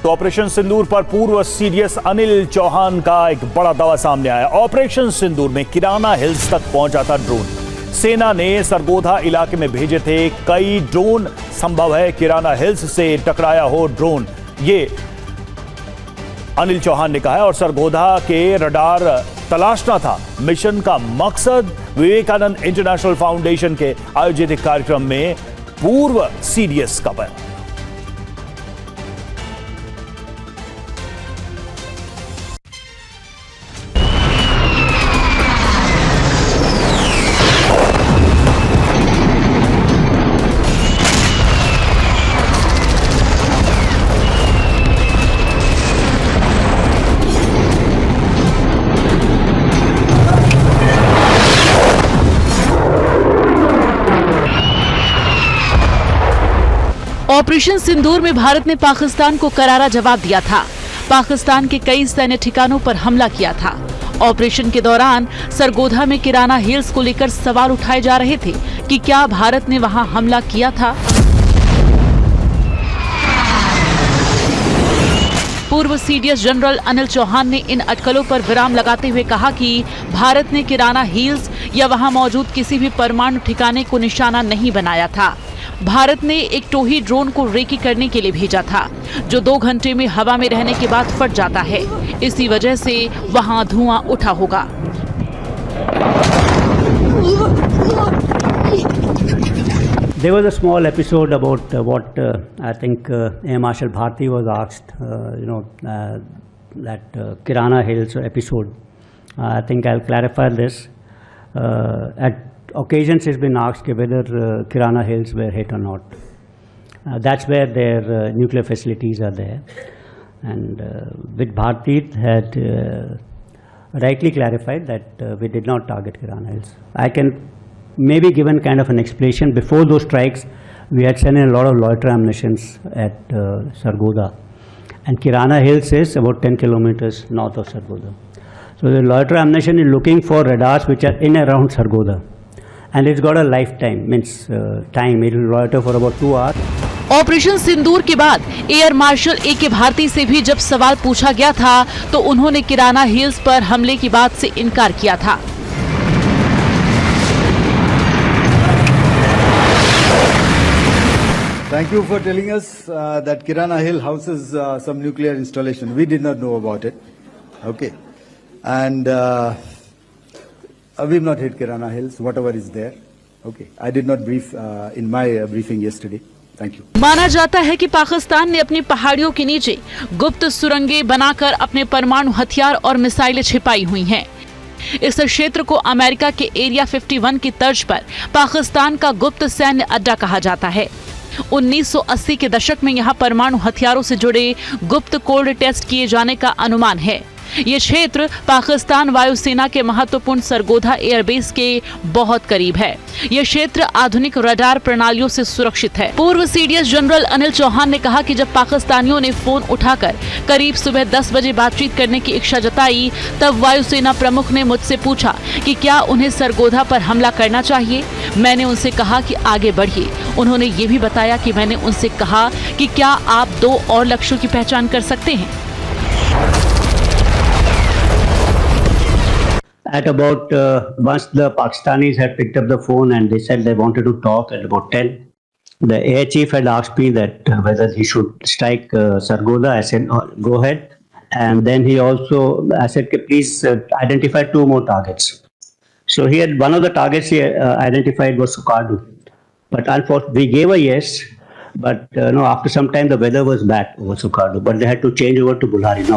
तो ऑपरेशन सिंदूर पर पूर्व सीडीएस अनिल चौहान का एक बड़ा दावा सामने आया। ऑपरेशन सिंदूर में किराना हिल्स तक पहुंचा था ड्रोन। सेना ने सरगोधा इलाके में भेजे थे कई ड्रोन। संभव है किराना हिल्स से टकराया हो ड्रोन, ये अनिल चौहान ने कहा है। और सरगोधा के रडार तलाशना था मिशन का मकसद। विवेकानंद इंटरनेशनल फाउंडेशन के आयोजित एक कार्यक्रम में पूर्व सीडीएस का बयान। ऑपरेशन सिंदूर में भारत ने पाकिस्तान को करारा जवाब दिया था। पाकिस्तान के कई सैन्य ठिकानों पर हमला किया था। ऑपरेशन के दौरान सरगोधा में किराना हिल्स को लेकर सवाल उठाए जा रहे थे कि क्या भारत ने वहां हमला किया था। पूर्व सीडीएस जनरल अनिल चौहान ने इन अटकलों पर विराम लगाते हुए कहा कि भारत ने किराना हिल्स या वहां मौजूद किसी भी परमाणु ठिकाने को निशाना नहीं बनाया था। भारत ने एक टोही ड्रोन को रेकी करने के लिए भेजा था, जो 2 घंटे में हवा में रहने के बाद फट जाता है। इसी वजह से वहां धुआं उठा होगा। There was a small episode about what I think Air Marshal Bharti was asked, that Kirana Hills episode. I think I'll clarify this. At occasions it's been asked whether Kirana Hills were hit or not. That's where their nuclear facilities are there. And with Bharti had rightly clarified that we did not target Kirana Hills. I can maybe given kind of an explanation. Before those strikes, we had sent in a lot of loiter ammunitions at Sargodha, and Kirana Hills is about 10 kilometers north of Sargodha. So the loiter ammunition is looking for radars which are in around Sargodha, and it's got a lifetime, means time. It will loiter for about 2 hours. Operation सिंदूर के बाद air marshal A K. Bharti से भी जब सवाल पूछा गया था तो उन्होंने किराना हिल्स पर हमले की बात से इनकार किया था। Thank you for telling us that Kirana Hill houses some nuclear installation. We did not know about it. Okay. And we've not hit Kirana Hills, whatever is there. Okay. I did not brief in my briefing yesterday. Thank you. माना जाता है कि पाकिस्तान ने अपनी पहाड़ियों के नीचे गुप्त सुरंगें बनाकर अपने परमाणु हथियार और मिसाइलें छिपाई हुई हैं। इस क्षेत्र को अमेरिका के एरिया 51 की तर्ज पर पाकिस्तान का गुप्त सैन्य अड्डा कहा जाता है। 1980 के दशक में यहां परमाणु हथियारों से जुड़े गुप्त कोल्ड टेस्ट किए जाने का अनुमान है। ये क्षेत्र पाकिस्तान वायुसेना के महत्वपूर्ण सरगोधा एयरबेस के बहुत करीब है। ये क्षेत्र आधुनिक रडार प्रणालियों से सुरक्षित है। पूर्व सीडीएस जनरल अनिल चौहान ने कहा कि जब पाकिस्तानियों ने फोन उठाकर करीब सुबह 10 बजे बातचीत करने की इच्छा जताई, तब वायुसेना प्रमुख ने मुझसे पूछा कि क्या उन्हें सरगोधा पर हमला करना चाहिए। मैंने उनसे कहा कि आगे बढ़िए। उन्होंने ये भी बताया कि मैंने उनसे कहा कि क्या आप 2 और लक्ष्यों की पहचान कर सकते हैं। At about once the Pakistanis had picked up the phone and they said they wanted to talk at about 10, the air chief had asked me that whether he should strike Sargodha. I said, oh, go ahead. And then he also, I said, please identify 2 more targets. So he had one of the targets he identified was Sukardu. But unfortunately, we gave a yes. But no, after some time, the weather was bad over Sukardu. But they had to change over to Bulhari. Now,